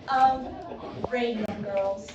of Radium Girls.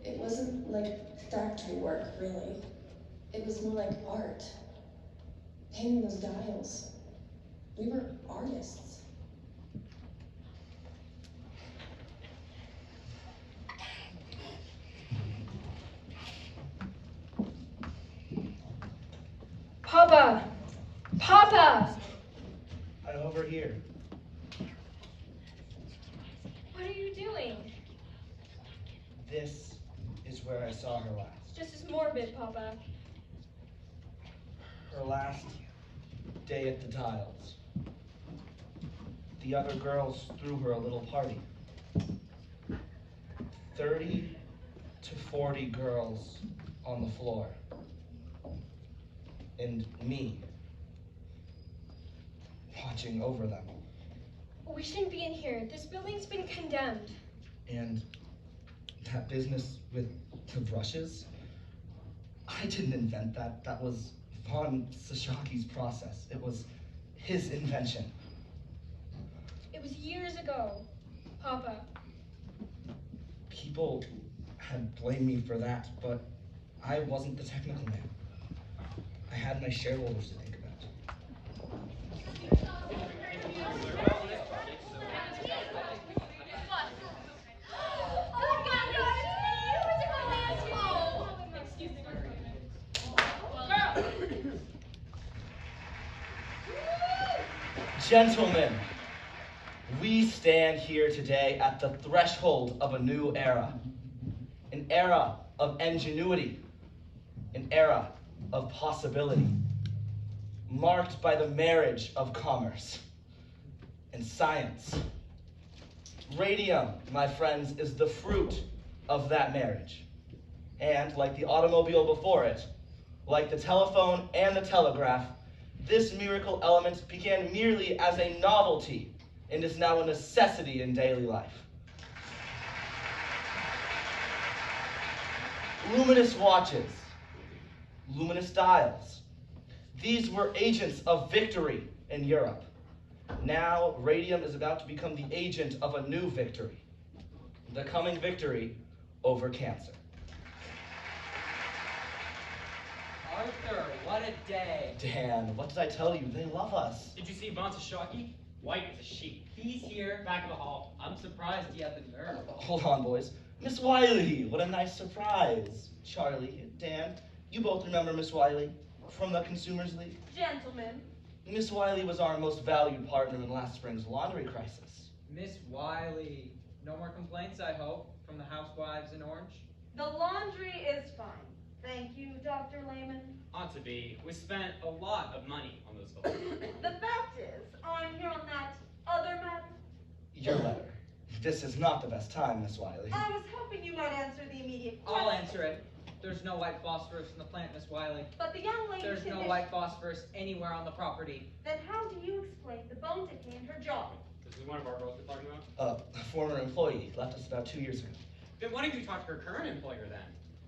It wasn't like factory work, really. It was more like art. Painting those dials. We were artists. Papa! Papa! I'm over here. What are you doing? This is where I saw her last. Just as morbid, Papa. Her last day at the tiles. The other girls threw her a little party. 30 to 40 girls on the floor. And me watching over them. We shouldn't be in here. This building's been condemned. And that business with the brushes, I didn't invent that. That was Von Sashaki's process. It was his invention. It was years ago, Papa. People had blamed me for that, but I wasn't the technical man. I had my shareholders to think about. Gentlemen, we stand here today at the threshold of a new era. An era of ingenuity. An era of possibility. Marked by the marriage of commerce and science. Radium, my friends, is the fruit of that marriage. And like the automobile before it, like the telephone and the telegraph, this miracle element began merely as a novelty and is now a necessity in daily life. Luminous watches, luminous dials. These were agents of victory in Europe. Now, radium is about to become the agent of a new victory. The coming victory over cancer. Arthur, what a day. Dan, what did I tell you? They love us. Did you see Von Sasaki? White as a sheet. He's here, back of the hall. I'm surprised he had the nerve. Hold on, boys. Miss Wiley, what a nice surprise. Charlie, Dan, you both remember Miss Wiley from the Consumers League? Gentlemen. Miss Wiley was our most valued partner in last spring's laundry crisis. Miss Wiley. No more complaints, I hope, from the housewives in Orange? The laundry is fine. Thank you, Dr. Lehman. Ought to be. We spent a lot of money on those clothes. The fact is, I'm here on that other matter. Your letter. This is not the best time, Miss Wiley. I was hoping you might answer the immediate question. I'll answer it. There's no white phosphorus in the plant, Miss Wiley. But the young lady's There's no condition- white phosphorus anywhere on the property. Then how do you explain the bone it one of our girls you're talking about? A former employee left us about 2 years ago. Then why don't you talk to her current employer then?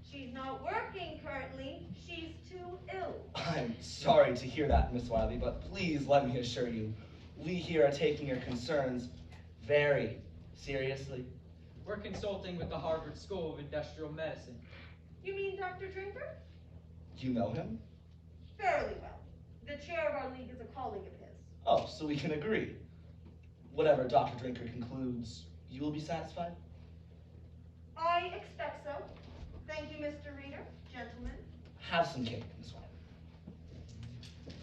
She's not working currently. She's too ill. I'm sorry to hear that, Miss Wiley, but please let me assure you, we here are taking your concerns very seriously. We're consulting with the Harvard School of Industrial Medicine. You mean Dr. Drinker? You know him? Fairly well. The chair of our league is a colleague of his. Oh, so we can agree. Whatever Dr. Drinker concludes, you will be satisfied? I expect so. Thank you, Mr. Reader. Gentlemen. Have some cake, Miss Wiley.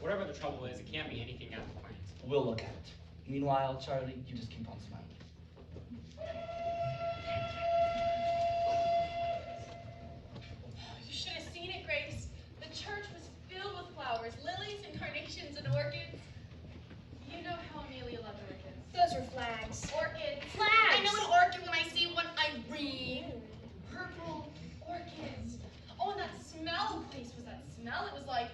Whatever the trouble is, it can't be anything out of plans. We'll look at it. Meanwhile, Charlie, you just keep on smiling. You should have seen it, Grace. The church was filled with flowers, lilies and carnations and orchids. You know how Amelia loved orchids. Those were flags. Orchids. Flags. I know an orchid when I see one. Irene. Purple orchids. Oh, and that smell, Grace, was that smell? It was like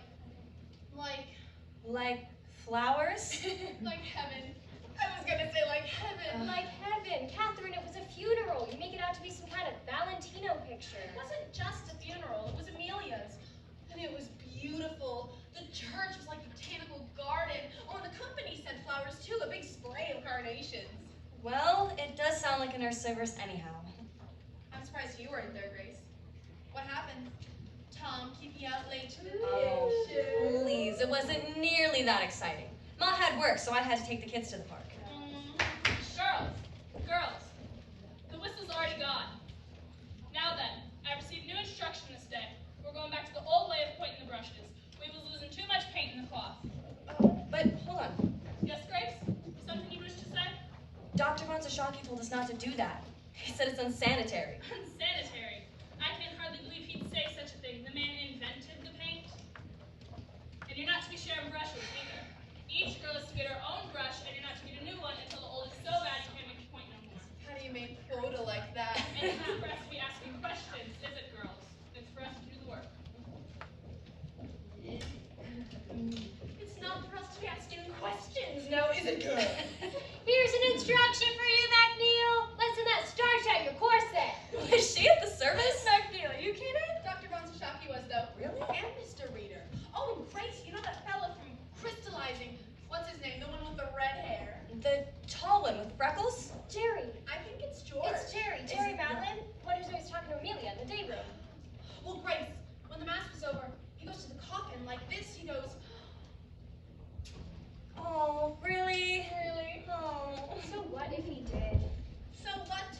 Like flowers? like heaven. I was gonna say like heaven. Like heaven. Catherine, it was a funeral. You make it out to be some kind of Valentino picture. It wasn't just a funeral, it was Amelia's. And it was beautiful. The church was like a botanical garden. Oh, and the company sent flowers too, a big spray of carnations. Well, it does sound like a nurse service anyhow. I'm surprised you weren't there, Grace. What happened? Tom keep you out late too? Oh, please. It wasn't nearly that exciting. Ma had work, so I had to take the kids to the park. Girls, the whistle's already gone. Now then, I received new instruction this day. We're going back to the old way of pointing the brushes. We was losing too much paint in the cloth. But hold on. Yes, Grace? Something you wish to say? Dr. Von Sashaki told us not to do that. He said it's unsanitary. Unsanitary. I can hardly believe he'd say such a thing. The man invented the paint. And you're not to be sharing brushes either. Each girl is to get her own brush, and you're not to get a new one until the old is so bad you can't make your point no more. How do you make quota like that? And it's not for us to be asking questions, is it, girls? It's for us to do the work. It's not for us to be asking questions, now is it, girl? Here's an instruction for you, MacNeil. Lesson that starts at your corset. Was she at the service? MacNeil, you kidding? Dr. Von Sashaki was, though. Really? And Mr. Reader. Oh, and Grace, you know that fella from Crystallizing? What's his name? The one with the red hair? The tall one with freckles? Jerry. I think it's George. It's Jerry. Is Jerry it- Madeline. One who's always talking to Amelia in the day room. Well, Grace, when the mass was over, he goes to the coffin like this. He goes, Oh, really? really? Oh. So what if he did? So what?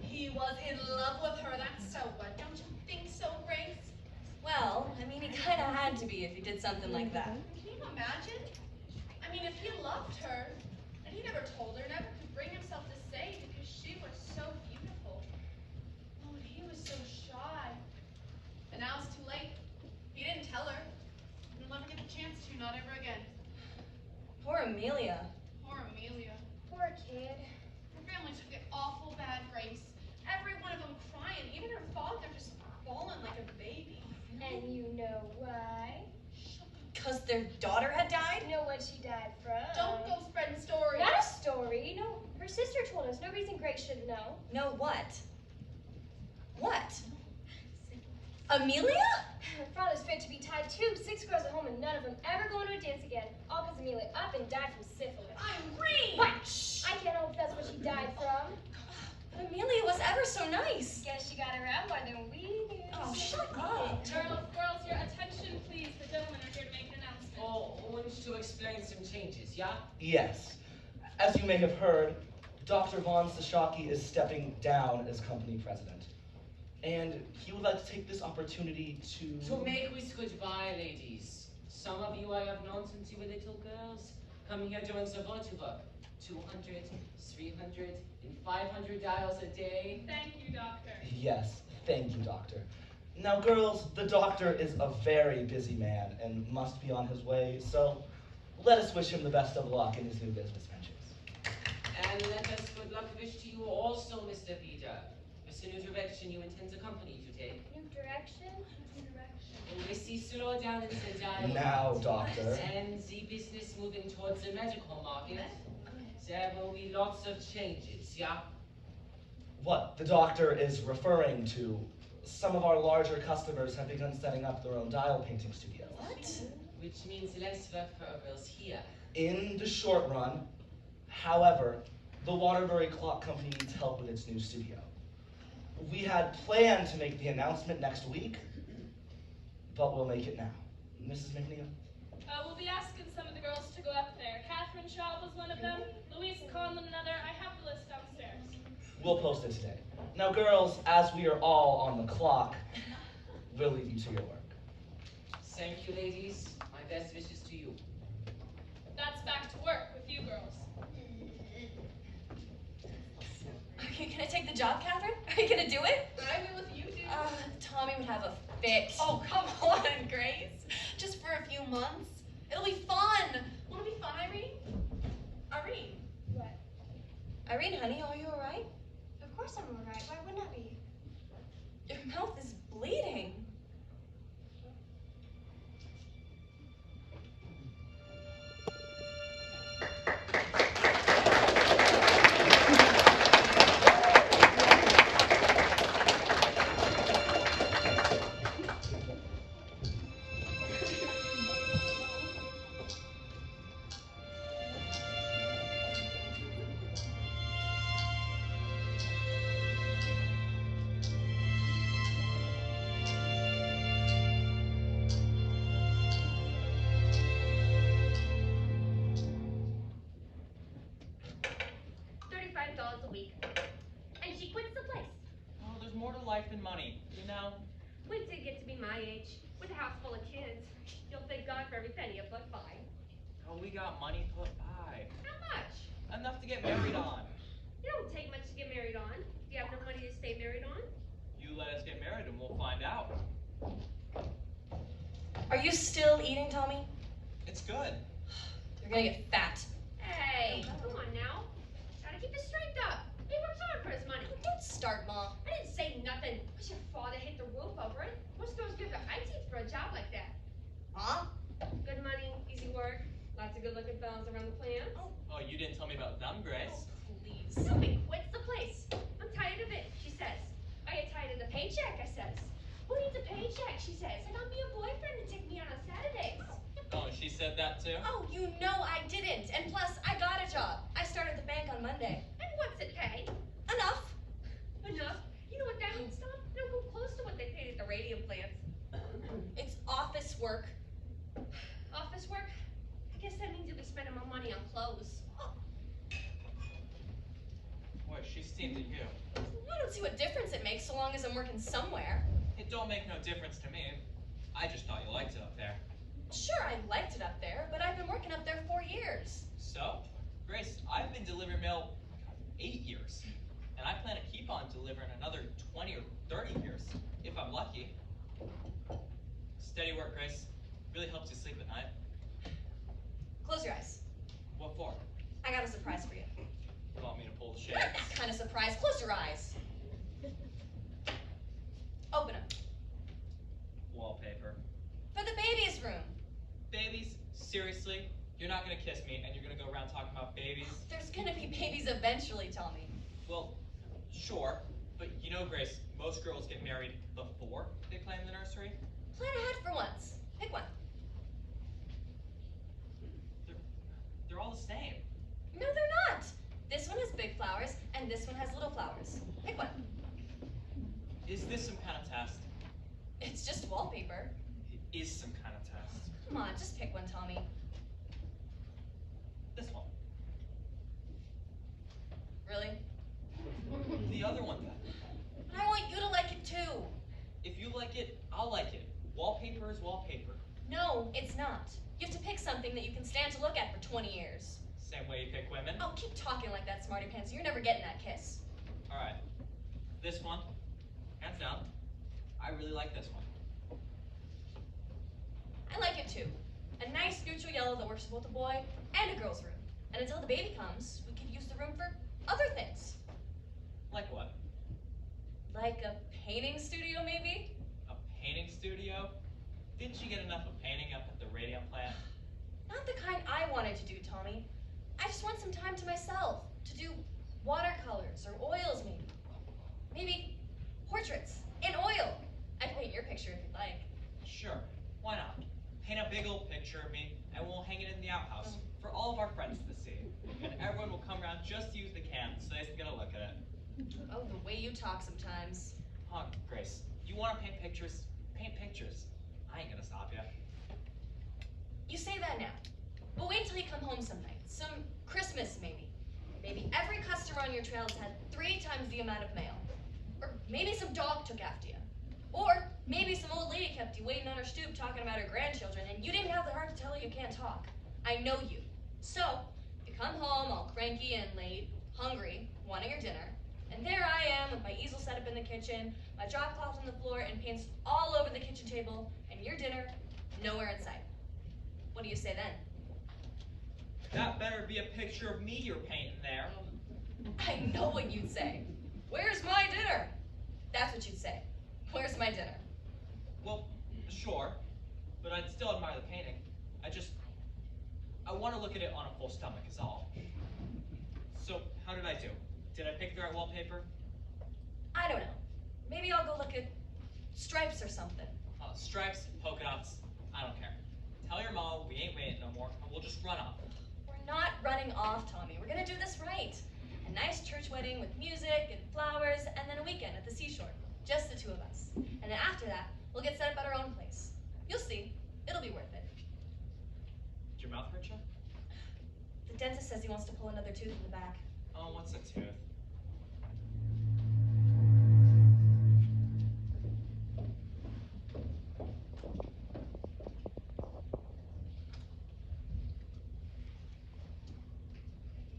He was in love with her. That's so what? Don't you think so, Grace? Well, I mean, he kind of had to be if he did something like that. Can you imagine? I mean, if he loved her, and he never told her, never could bring himself to say because she was so beautiful. Oh, and he was so shy. And now it's too late. He didn't tell her. He'll never get the chance to, not ever again. Poor Amelia. Poor Amelia. Poor kid. Her family took it awful bad, Grace. Every one of them crying, even her father just falling like a baby. And you know why? Because their daughter had died? Know what she died from? Don't go spreading stories. Not a story. No, her sister told us. No reason Grace should know. No, what? What? Amelia? Her father's fit to be tied too. 6 girls at home and none of them ever going to a dance again. All because Amelia up and died from syphilis. Irene! What? I can't hope that's what she died from. But Amelia was ever so nice. Guess she got around more than we knew. Oh, shut up. Girls, your attention, please. The gentlemen are here to make an announcement. Oh, I want to explain some changes, yeah? Yes. As you may have heard, Dr. Von Sashaki is stepping down as company president. And he would like to take this opportunity To make us goodbye, ladies. Some of you I have known since you were little girls. Come here doing supportive work. 200, 300, and 500 dials a day. Thank you, Doctor. Yes, thank you, Doctor. Now, girls, the doctor is a very busy man and must be on his way, so let us wish him the best of luck in his new business ventures. And let us good luck wish to you also, Mr. Vida. What's the new direction you intend the company to take? New direction? We see slow down in the dial. Now, Doctor. And the business moving towards the medical market. There will be lots of changes, yeah? What the doctor is referring to, some of our larger customers have begun setting up their own dial painting studios. What? Which means less work for our girls here. In the short run, however, the Waterbury Clock Company needs help with its new studio. We had planned to make the announcement next week, but we'll make it now. Mrs. McNeil? We'll be asking some of the girls to go up there. Catherine Shaw was one of them. Louise Conlon another. I have the list downstairs. We'll post it today. Now, girls, as we are all on the clock, we'll leave you to your work. Thank you, ladies. My best wishes to you. That's back to work with you girls. Okay, can I take the job, Catherine? Are you gonna do it? I will if you do. Tommy would have a fit. Oh, come on, Grace. Just for a few months. It'll be fun. Won't it be fun, Irene? Irene. What? Irene, honey, are you all right? Of course I'm alright. Why wouldn't I be? Your mouth is bleeding. $35 a week. And she quits the place. Oh, there's more to life than money, you know? Wait till you get to be my age, with a house full of kids. You'll thank God for every penny you put by. Oh, we got money put by. How much? Enough to get married on. It don't take much to get married on. Do you have enough money to stay married on? You let us get married and we'll find out. Are you still eating, Tommy? It's good. You're gonna get fat. Hey, come on now. Gotta keep his strength up. He works hard for his money. Don't start, Mom. I didn't say nothing. Because your father hit the roof over it. Most girls give their eye teeth for a job like that. Mom? Good money, easy work, lots of good-looking fellas around the plant. Oh, you didn't tell me about them, Grace. Please. Somebody quits the place. I'm tired of it, she says. Are you tired of the paycheck, I says. Who needs a paycheck, she says. I got me a boyfriend to take me out on Saturdays. Oh, she said that too? Oh, you know I didn't. And plus, I got a job. I started at the bank on Monday. And what's it pay? Enough. Enough. You know what that means, Tom? Don't go close to what they paid at the radium plants. It's office work. Office work? I guess that means you'll be spending my money on clothes. Boy, she's seen to you. I don't see what difference it makes so long as I'm working somewhere. It don't make no difference to me. I just thought you liked it up there. Sure, I liked it up there, but I've been working up there 4 years. So, Grace, I've been delivering mail 8 years. And I plan to keep on delivering another 20 or 30 years, if I'm lucky. Steady work, Grace. Really helps you sleep at night. Close your eyes. What for? I got a surprise for you. You want me to pull the Not shades? that kind of surprise. Close your eyes. Open them. Wallpaper. For the baby's room. Babies? Seriously? You're not gonna kiss me and you're gonna go around talking about babies? There's gonna be babies eventually, Tommy. Well, sure. But you know, Grace, most girls get married before they plan the nursery. Plan ahead for once. Pick one. They're all the same. No, they're not. This one has big flowers, and this one has little flowers. Pick one. Is this some kind of test? It's just wallpaper. It is some kind of test. Come on, just pick one, Tommy. This one. Really? The other one then. But I want you to like it too. If you like it, I'll like it. Wallpaper is wallpaper. No, it's not. You have to pick something that you can stand to look at for 20 years. Same way you pick women. Oh, keep talking like that, smarty pants. You're never getting that kiss. Alright. This one. Hands down. I really like this one. I like it too. A nice neutral yellow that works for both a boy and a girl's room. And until the baby comes, we could use the room for other things. Like what? Like a painting studio, maybe? A painting studio? Didn't you get enough of painting up at the radium plant? Not the kind I wanted to do, Tommy. I just want some time to myself to do watercolors or oils maybe. Maybe portraits in oil. I'd paint your picture if you'd like. Sure, why not? Paint a big old picture of me, and we'll hang it in the outhouse for all of our friends to see. And everyone will come around just to use the can so they can get a look at it. Oh, the way you talk sometimes. Huh, Grace, you want to paint pictures? Paint pictures. I ain't gonna stop you. You say that now. But wait till you come home some night. Some Christmas, maybe. Maybe every customer on your trail has had 3 times the amount of mail. Or maybe some dog took after you. Or maybe some old lady kept you waiting on her stoop talking about her grandchildren and you didn't have the heart to tell her you can't talk. I know you. So, you come home all cranky and late, hungry, wanting your dinner, and there I am with my easel set up in the kitchen, my drop cloth on the floor, and paints all over the kitchen table, and your dinner nowhere in sight. What do you say then? That better be a picture of me you're painting there. I know what you'd say. Where's my dinner? That's what you'd say. Where's my dinner? Well, sure, but I'd still admire the painting. I want to look at it on a full stomach is all. So, how did I do? Did I pick the right wallpaper? I don't know. Maybe I'll go look at stripes or something. Stripes, polka dots, I don't care. Tell your mom we ain't waiting no more, and we'll just run off. We're not running off, Tommy. We're gonna do this right. A nice church wedding with music and flowers, and then a weekend at the seashore. Just the 2 of us. And then after that, we'll get set up at our own place. You'll see. It'll be worth it. Did your mouth hurt you? The dentist says he wants to pull another tooth in the back. Oh, what's a tooth?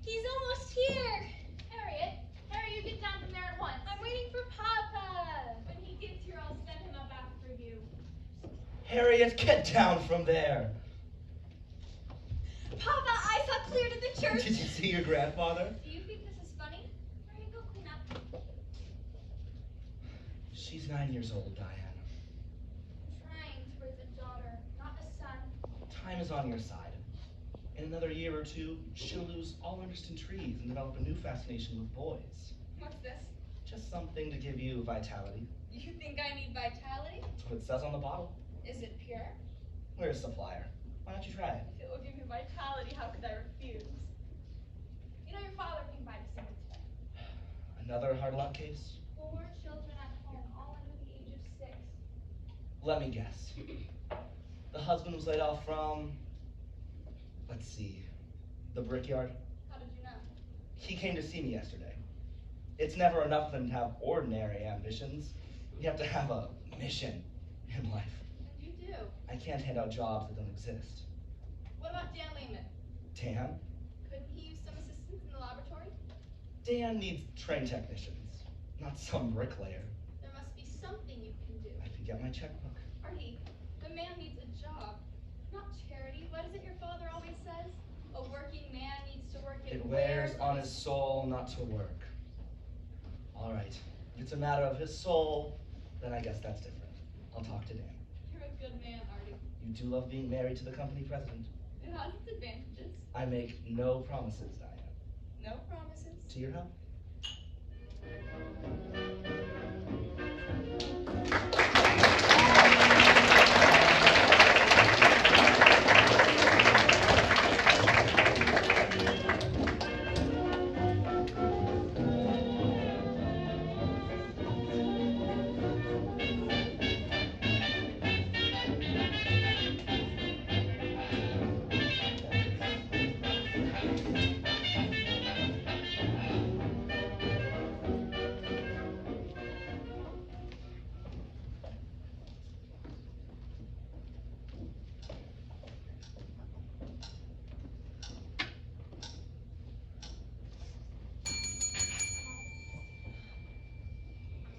He's almost here! Harriet, you get down from there at once. I'm waiting for Papa! When he gets here, I'll send him up after you. Harriet, get down from there. Papa, I saw clear to the church! Did you see your grandfather? Do you think this is funny? Hurry, go clean up. She's 9 years old, Diane. I'm trying to raise a daughter, not a son. Time is on your side. In another year or 2, she'll lose all interest in trees and develop a new fascination with boys. What's this? Just something to give you vitality. You think I need vitality? That's what it says on the bottle. Is it pure? Where's the flyer? Why don't you try it? If it will give me vitality, how could I refuse? You know your father came by to see me today. Another hard luck case? 4 children at home, all under the age of 6. Let me guess. The husband was laid off from, let's see, the brickyard. How did you know? He came to see me yesterday. It's never enough for them to have ordinary ambitions. You have to have a mission in life. And you do. I can't hand out jobs that don't exist. What about Dan Lehman? Dan? Couldn't he use some assistance in the laboratory? Dan needs trained technicians, not some bricklayer. There must be something you can do. I could get my checkbook. Artie, the man needs a job, not charity. What is it your father always says? A working man needs to work. It wears on his soul not to work. All right, if it's a matter of his soul, then I guess that's different. I'll talk to Dan. You're a good man, Artie. You do love being married to the company president. It has its advantages. I make no promises, Diane. No promises. To your help.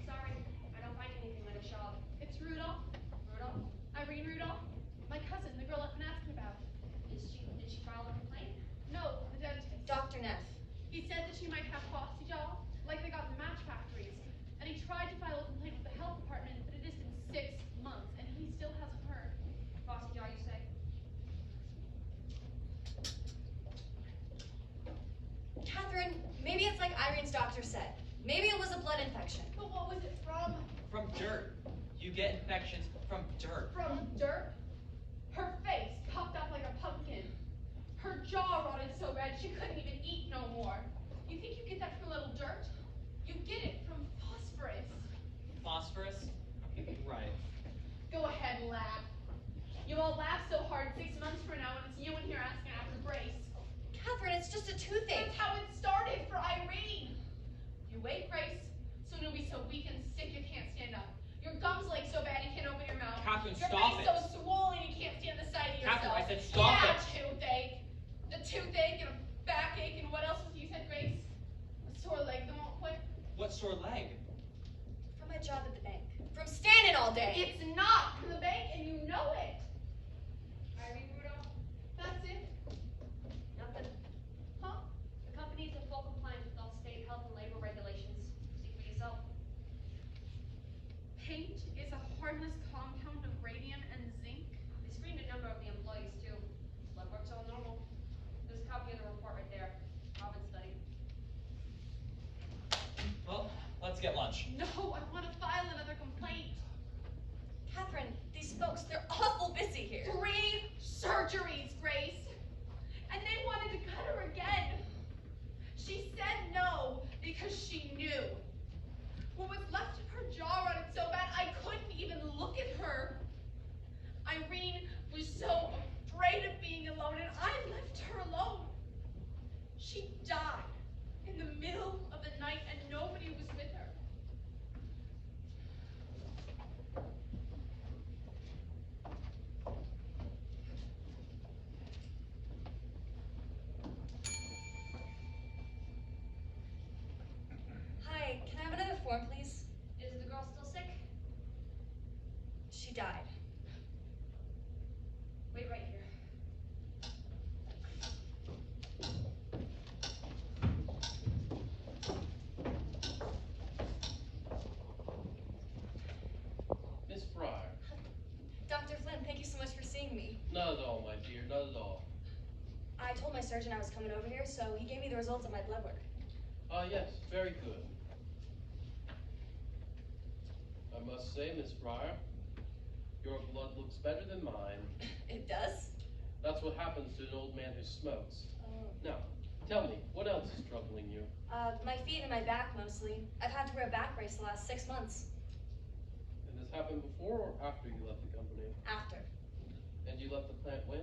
Sorry, I don't find anything on his shelf. It's Rudolph. Rudolph? Irene Rudolph. My cousin, the girl I've been asking about. Did she file a complaint? No, the dentist. Dr. Neff. He said that she might have phosty jaw, like they got in the match factories. And he tried to file a complaint with the health department, but it has been 6 months, and he still hasn't heard. Bossy jaw, you say? it's like Irene's doctor said. Maybe it was a blood infection. But what was it from? From dirt. You get infections from dirt. From dirt? Her face puffed up like a pumpkin. Her jaw rotted so bad she couldn't even eat no more. You think you get that from a little dirt? You get it from phosphorus. Phosphorus? Right. Go ahead, laugh. You all laugh so hard 6 months from now when it's you in here asking after Grace. Catherine, it's just a toothache. That's how it started for Irene. You wait, Grace. Soon you'll be so weak and sick you can't stand up. Your gums ache so bad you can't open your mouth. Catherine, your stop face so swollen you can't stand the sight of yourself. Catherine, I said stop yeah, it. Toothache. The toothache and a backache and what else was you said, Grace? A sore leg that won't quit. What sore leg? From my job at the bank. From standing all day. It's not from the bank and you know it. Irene Rudolph, That's it. nothing. Huh? The company's in full compliance with all state health and labor regulations. See for yourself. Paint is a harmless compound of radium and zinc. They screened a number of the employees too. Blood work's all normal. There's a copy of the report right there. Robin study. Well, let's get lunch. No, I want to file another complaint. Catherine, these folks, they're awful busy here. 3 surgeries, Grace. And they wanted to cut her again. She said no because she knew. What was left of her jaw rotted so bad I couldn't even look at her. Irene was so afraid of being alone and I left her alone. She died in the middle of the night and nobody was with her. Hi, can I have another form, please? Is the girl still sick? She died. Wait right here. Miss Fryer. Dr. Flynn, thank you so much for seeing me. Not at all, my dear, not at all. I told my surgeon I was coming over here, so he gave me the results of my blood work. Yes, very good. I must say, Miss Fryer, your blood looks better than mine. It does? That's what happens to an old man who smokes. Oh. Now, tell me, what else is troubling you? My feet and my back mostly. I've had to wear a back brace the last 6 months. And this happened before or after you left the company? After. And you left the plant when?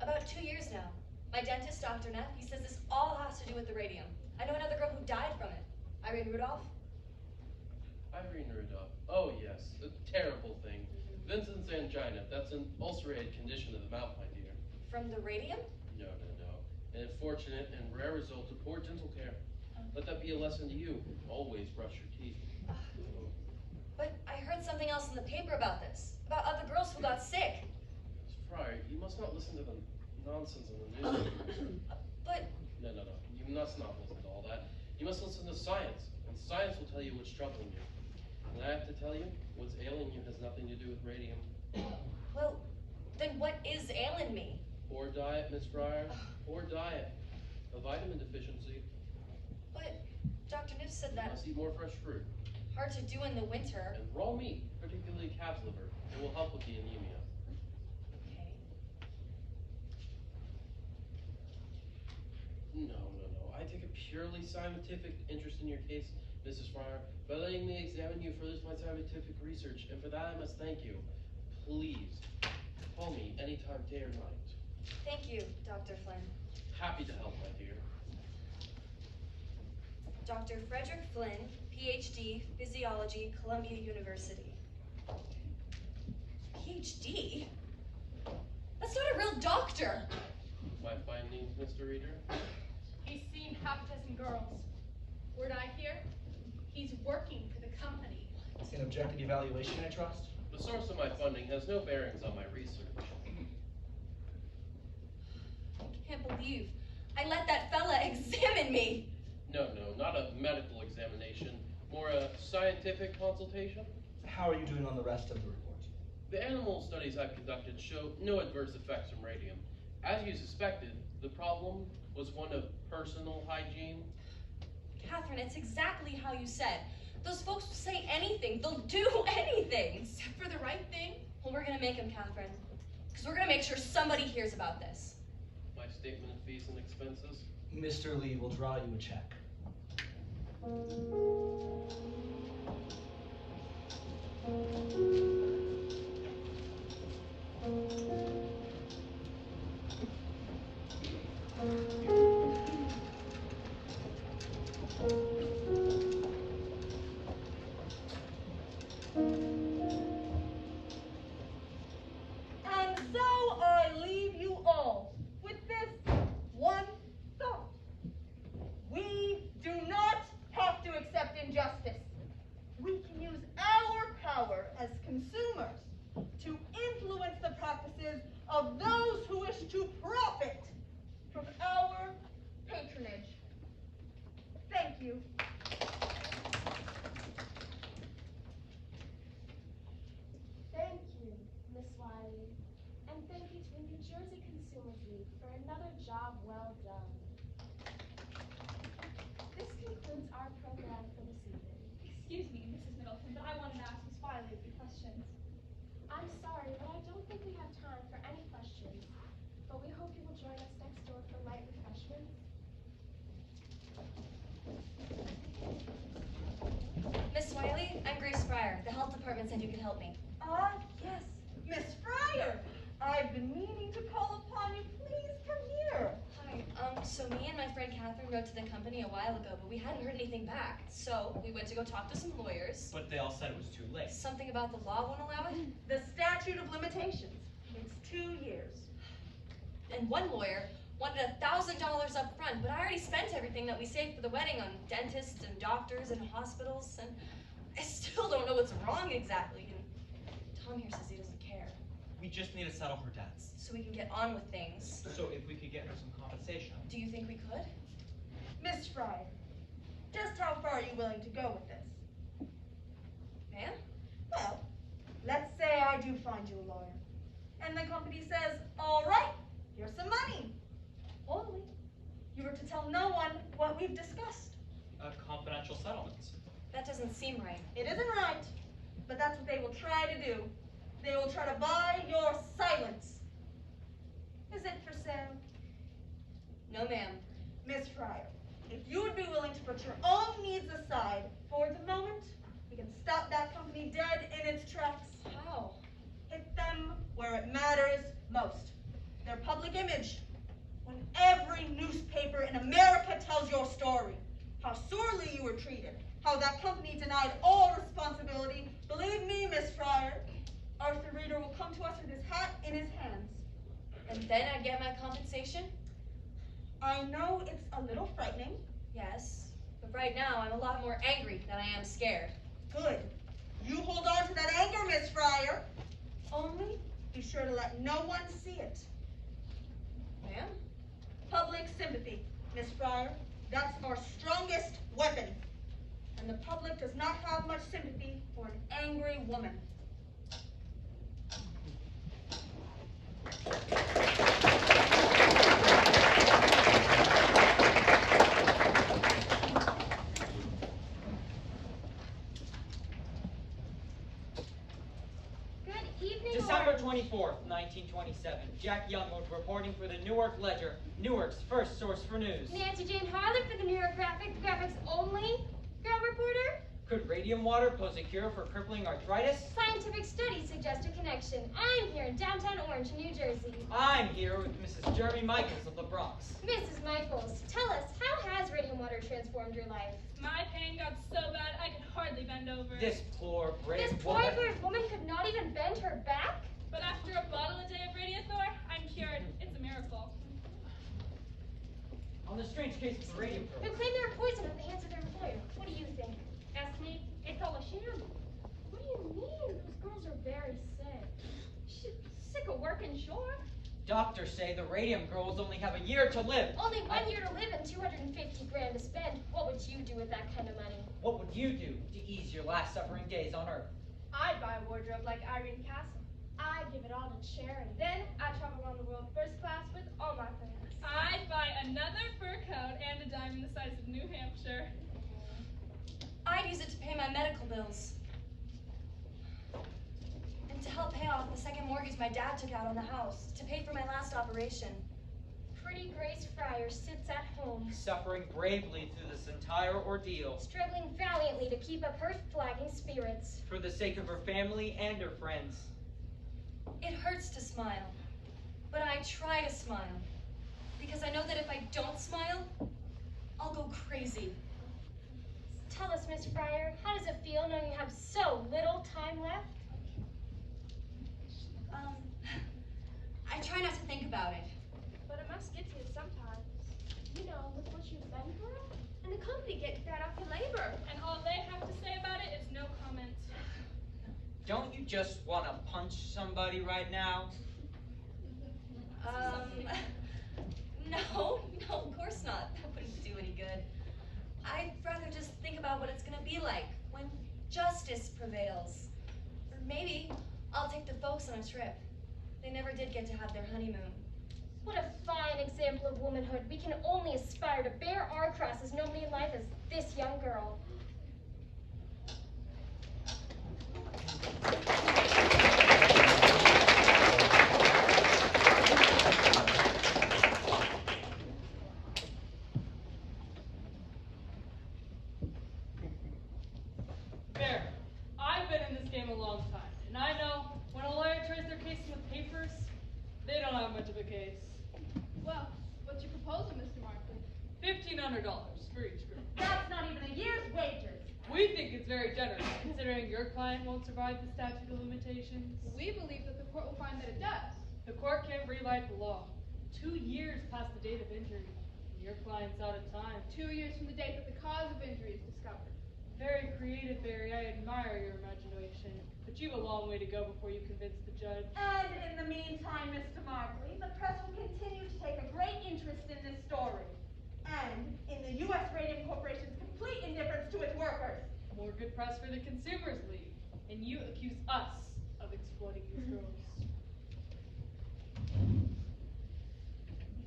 About 2 years now. My dentist, Dr. Neff, he says this all has to do with the radium. I know another girl who died from it. Irene Rudolph. Irene Rudolph. Oh yes, a terrible thing. Vincent's angina. That's an ulcerated condition of the mouth, my dear. From the radium? No. An unfortunate and rare result of poor dental care. Let that be a lesson to you. Always brush your teeth. But I heard something else in the paper about this. About other girls who got sick. Miss Fryer, you must not listen to the nonsense in the newspapers. But No. You must not listen to all that. You must listen to science. And science will tell you what's troubling you. And I have to tell you, what's ailing you has nothing to do with radium. well, then what is ailing me? Poor diet, Miss Fryer. Poor diet. A vitamin deficiency. But Dr. Neff said You that must eat more fresh fruit. hard to do in the winter. And raw meat, particularly calf's liver. It will help with the anemia. Okay. No. I take a purely scientific interest in your case, Mrs. Fryer, by letting me examine you furthers my scientific research, and for that I must thank you. Please, call me anytime, day or night. Thank you, Dr. Flynn. Happy to help, my dear. Dr. Frederick Flynn, PhD, Physiology, Columbia University. PhD? That's not a real doctor! My findings, Mr. Reader? He's seen half a dozen girls. Word I hear? He's working for the company. An objective evaluation, I trust? The source of my funding has no bearings on my research. I can't believe I let that fella examine me! No, not a medical examination, more a scientific consultation. How are you doing on the rest of the report? The animal studies I've conducted show no adverse effects from radium. As you suspected, the problem was one of personal hygiene. Catherine, it's exactly how you said. Those folks will say anything. They'll do anything. Except for the right thing. Well, we're gonna make them, Catherine. Because we're gonna make sure somebody hears about this. My statement of fees and expenses. Mr. Lee will draw you a check. And so I leave you all with this one thought. We do not have to accept injustice. We can use our power as consumers to influence the practices of those who wish to profit from our patronage. Thank you. Thank you, Miss Wiley. And thank you to the New Jersey Consumers League for another job well done. This concludes our program for this evening. Excuse me, Mrs. Middleton, but I wanted to ask Miss Wiley a few questions. I'm sorry, but I don't think we have time for any questions. But we hope you will join us next door for light refreshments. Miss Wiley, I'm Grace Fryer. The health department said you could help me. Ah, yes, Miss Fryer. I've been meaning to call upon you. Please come here. Hi. So me and my friend Catherine wrote to the company a while ago, but we hadn't heard anything back. So we went to go talk to some lawyers. But they all said it was too late. Something about the law won't allow it. The statute of limitations. It's 2 years. And one lawyer wanted $1,000 up front, but I already spent everything that we saved for the wedding on dentists and doctors and hospitals, and I still don't know what's wrong exactly. And Tom here says he doesn't care. We just need to settle her debts. So we can get on with things. So if we could get her some compensation. Do you think we could? Miss Fryer, just how far are you willing to go with this? Ma'am? Well, let's say I do find you a lawyer, and the company says, all right, here's some money. Only, you were to tell no one what we've discussed. A confidential settlement. That doesn't seem right. It isn't right, but that's what they will try to do. They will try to buy your silence. Is it for sale? No, ma'am. Miss Fryer, if you would be willing to put your own needs aside for the moment, we can stop that company dead in its tracks. How? Hit them where it matters most. Their public image. When every newspaper in America tells your story, how sorely you were treated, how that company denied all responsibility, believe me, Miss Fryer, Arthur Reeder will come to us with his hat in his hands. And then I'd get my compensation? I know it's a little frightening. Yes. But right now, I'm a lot more angry than I am scared. Good. You hold on to that anger, Miss Fryer. Only be sure to let no one see it. Ma'am? Public sympathy, Miss Fryer. That's our strongest weapon. And the public does not have much sympathy for an angry woman. Good evening, December Orange. 24th, 1927. Jack Youngwood reporting for the Newark Ledger, Newark's first source for news. Nancy Jane Harlan for the New York Graphics only ground reporter. Could radium water pose a cure for crippling arthritis? Scientific studies suggest a connection. I'm here in downtown Orange, New Jersey. I'm here with Mrs. Jeremy Michaels of the Bronx. Mrs. Michaels, tell us, how has radium water transformed your life? My pain got so bad I could hardly bend over. This poor, brave This poor, woman. brave woman could not even bend her back? But after a bottle a day of Radiathor, I'm cured. It's a miracle. On the strange case of the radium Who girls. claim they were poisoned at the hands of their employer. What do you think? Ask me. It's all a sham. What do you mean? Those girls are very sick. She's sick of working, sure. Doctors say the radium girls only have a year to live. Only 1 year to live and 250 grand to spend. What would you do with that kind of money? What would you do to ease your last suffering days on Earth? I'd buy a wardrobe like Irene Castle. I'd give it all to charity. Then I'd travel around the world first class with all my friends. I'd buy another fur coat and a diamond the size of New Hampshire. might use it to pay my medical bills. And to help pay off the second mortgage my dad took out on the house, to pay for my last operation. Pretty Grace Fryer sits at home, Suffering bravely through this entire ordeal struggling valiantly to keep up her flagging spirits. for the sake of her family and her friends. It hurts to smile, but I try to smile. Because I know that if I don't smile, I'll go crazy. Tell us, Miss Fryer, how does it feel knowing you have so little time left? I try not to think about it. But it must get to you sometimes. You know, with what you've been through, and the company getting fed up your labor. And all they have to say about it is no comment. Don't you just want to punch somebody right now? No, of course not. That wouldn't do any good. I'd rather just think about what it's gonna be like when justice prevails. Or maybe I'll take the folks on a trip. They never did get to have their honeymoon. What a fine example of womanhood. We can only aspire to bear our cross as nobly in life as this young girl. There. I've been in this game a long time, and I know when a lawyer tries their case with papers, they don't have much of a case. Well, what's your proposal, Mr. Markley? $1,500 for each girl. That's not even a year's wages. We think it's very generous, considering your client won't survive the statute of limitations. We believe that the court will find that it does. The court can't rewrite the law. 2 years past the date of injury, and your client's out of time. 2 years from the date that the cause of injury is discovered. Very creative, Barry. I admire your imagination. But you've a long way to go before you convince the judge. And in the meantime, Mr. Markley, the press will continue to take a great interest in this story. And in the U.S. Radio Corporation's complete indifference to its workers. More good press for the Consumers League. And you accuse us of exploiting these girls.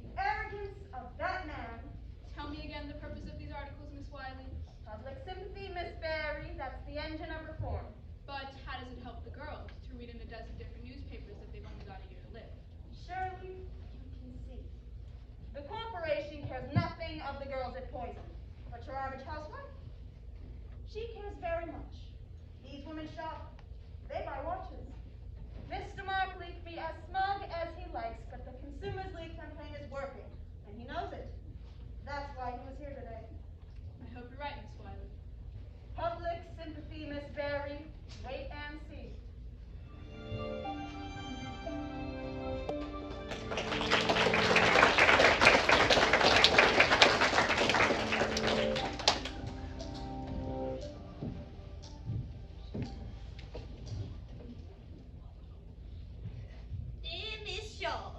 The arrogance of that man. Tell me again the purpose of these articles, Miss Wiley. Public sympathy, Miss Barry. That's the engine of reform. But how does it help the girls to read in a dozen different newspapers if they've only got a year to live? Surely you can see. The corporation cares nothing of the girls it poisoned. But your average housewife? She cares very much. These women shop. They buy watches. Mr. Markley can be as smug as he likes, but the Consumers League campaign is working, and he knows it. That's why he was here today. I hope you're right, Miss Wiley. Public sympathy, Miss Barry. Wait and see. Dear Miss Shaw,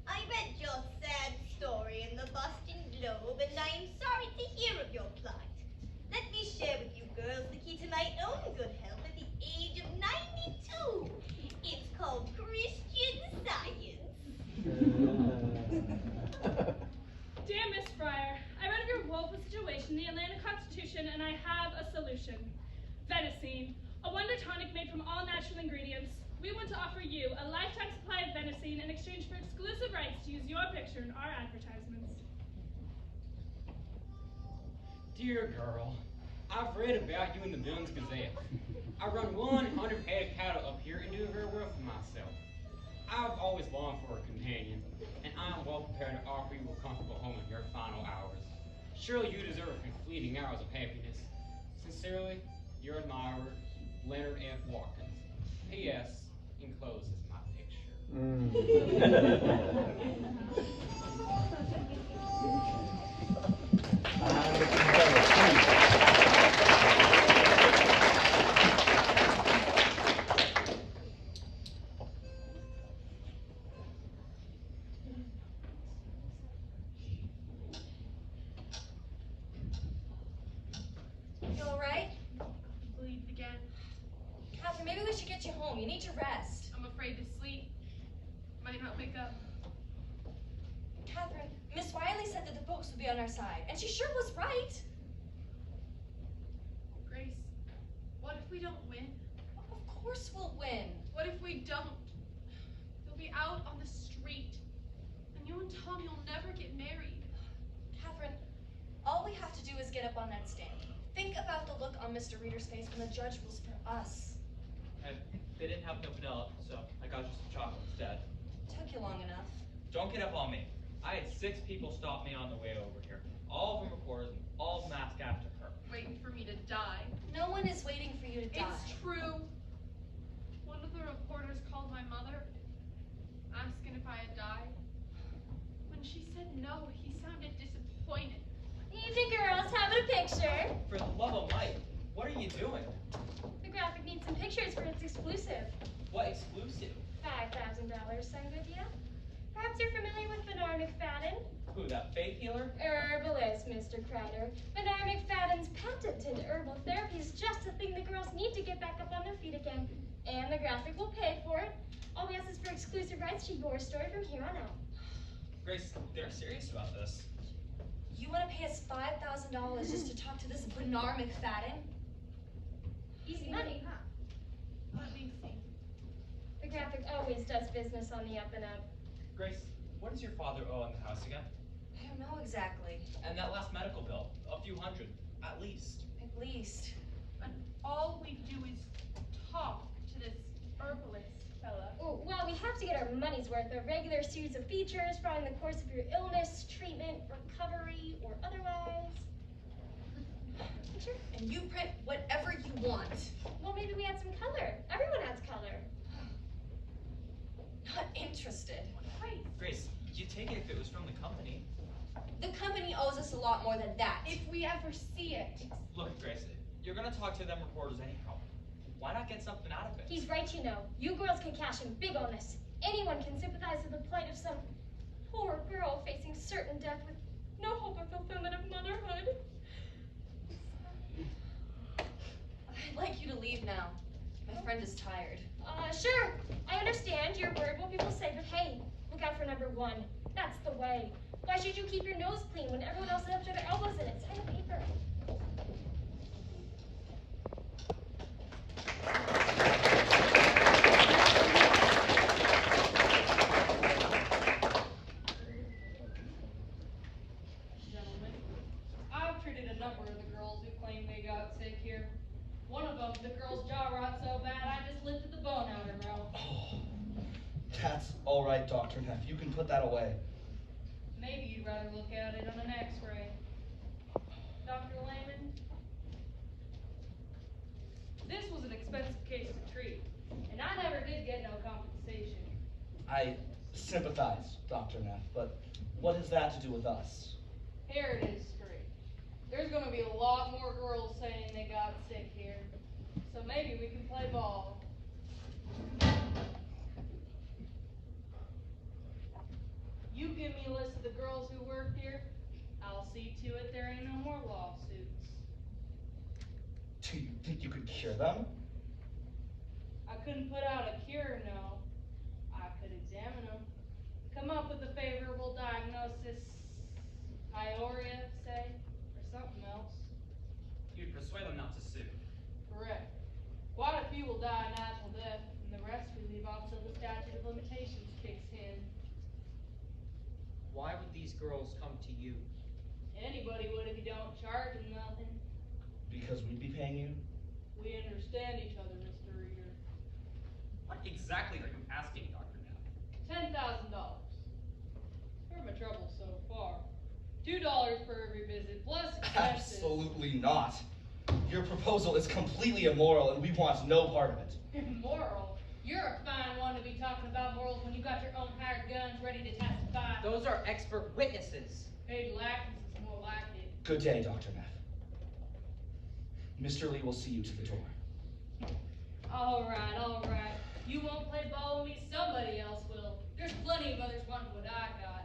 I read your sad story in the Boston Globe, and I am sorry to hear of your plight. Let me share with you girls the key to my own good health at the age of 92. It's called Christian Science. Dear Miss Fryer, I read of your woeful situation in the Atlanta Constitution, and I have a solution. Venacine, a wonder tonic made from all natural ingredients. We want to offer you a lifetime supply of Venacine in exchange for exclusive rights to use your picture in our advertisements. Dear girl, I've read about you in the Billings Gazette. I run 100 head of cattle up here and do very well for myself. I've always longed for a companion, and I'm well prepared to offer you a comfortable home in your final hours. Surely you deserve a few fleeting hours of happiness. Sincerely, your admirer, Leonard F. Watkins. P.S. Enclosed is my You alright? Bleeding again. Catherine, maybe we should get you home. You need to rest. I'm afraid to sleep. Might not wake up. Catherine, Miss Wiley said that the folks would be on our side, and she sure was right. Grace, if we don't win? Of course we'll win. What if we don't? You'll be out on the street. And you and Tom, you'll never get married. Catherine, all we have to do is get up on that stand. Think about the look on Mr. Reader's face when the judge rules for us. They didn't have no vanilla, so I got you some chocolate instead. Took you long enough. Don't get up on me. I had 6 people stop me on the way over here. All of them reporters and all of them asked after her. Waiting for me to die. No one is waiting for you to die. It's true. One of the reporters called my mother, asking if I had died. When she said no, he sounded disappointed. Evening, girls. Having a picture. For the love of Mike, what are you doing? The graphic needs some pictures for its exclusive. What exclusive? $5,000. Sound good to you? Perhaps you're familiar with Bernard McFadden? Who, that faith healer? Herbalist, Mr. Kreider. Bernard McFadden's patented herbal therapy is just the thing the girls need to get back up on their feet again. And the graphic will pay for it. All we ask is for exclusive rights to your story from here on out. Grace, they're serious about this. You want to pay us $5,000 just to talk to this Bernard McFadden? Easy money. Let me see. The graphic always does business on the up and up. Grace, what does your father owe on the house again? I don't know exactly. And that last medical bill, a few hundred, at least. At least. And all we do is talk to this herbalist fella. Oh, well, we have to get our money's worth. A regular series of features following the course of your illness, treatment, recovery, or otherwise. Picture? And you print whatever you want. Well, maybe we add some color. Everyone adds color. Not interested. Wait, Grace, you'd take it if it was from the company. The company owes us a lot more than that. if we ever see it. Look, Grace, you're gonna talk to them reporters anyhow. Why not get something out of it? He's right, you know. You girls can cash in big on this. Anyone can sympathize with the plight of some poor girl facing certain death with no hope of fulfillment of motherhood. I'd like you to leave now. My friend is tired. Sure. I understand you're worried what people say, but hey, look out for number 1. That's the way. Why should you keep your nose clean when everyone else is up to their elbows in it? Sign the paper. Gentlemen, I've treated a number of the girls who claim they got sick here. One of them, the girl's jaw rot so bad I just lifted the bone out of her mouth. Oh, that's all right, Dr. Neff. You can put that away. Maybe you'd rather look at it on an x-ray. Dr. Lehman? This was an expensive case to treat, and I never did get no compensation. I sympathize, Dr. Neff, but what has that to do with us? Here it is straight. There's gonna be a lot more girls saying they got sick here, so maybe we can play ball. You give me a list of the girls who work here, I'll see to it there ain't no more lawsuits. Do you think you could cure them? I couldn't put out a cure, no. I could examine them, come up with a favorable diagnosis, pyorrhea, say, or something else. You'd persuade them not to sue. Correct. Quite a few will die a natural death, and the rest we leave off till the statute of limitations kicks in. Why would these girls come to you? Anybody would if you don't charge them nothing. Because we'd be paying you? We understand each other, Mr. Reader. What exactly are you asking, Dr. Neff? $10,000. Heard my trouble so far. $2 per every visit, plus expenses. Absolutely not. Your proposal is completely immoral and we want no part of it. Immoral? You're a fine one to be talking about morals when you got your own hired guns ready to testify. Those are expert witnesses. Paid lackings is more like it. Good day, Dr. Neff. Mr. Lee will see you to the door. All right. You won't play ball with me, somebody else will. There's plenty of others wanting what I got.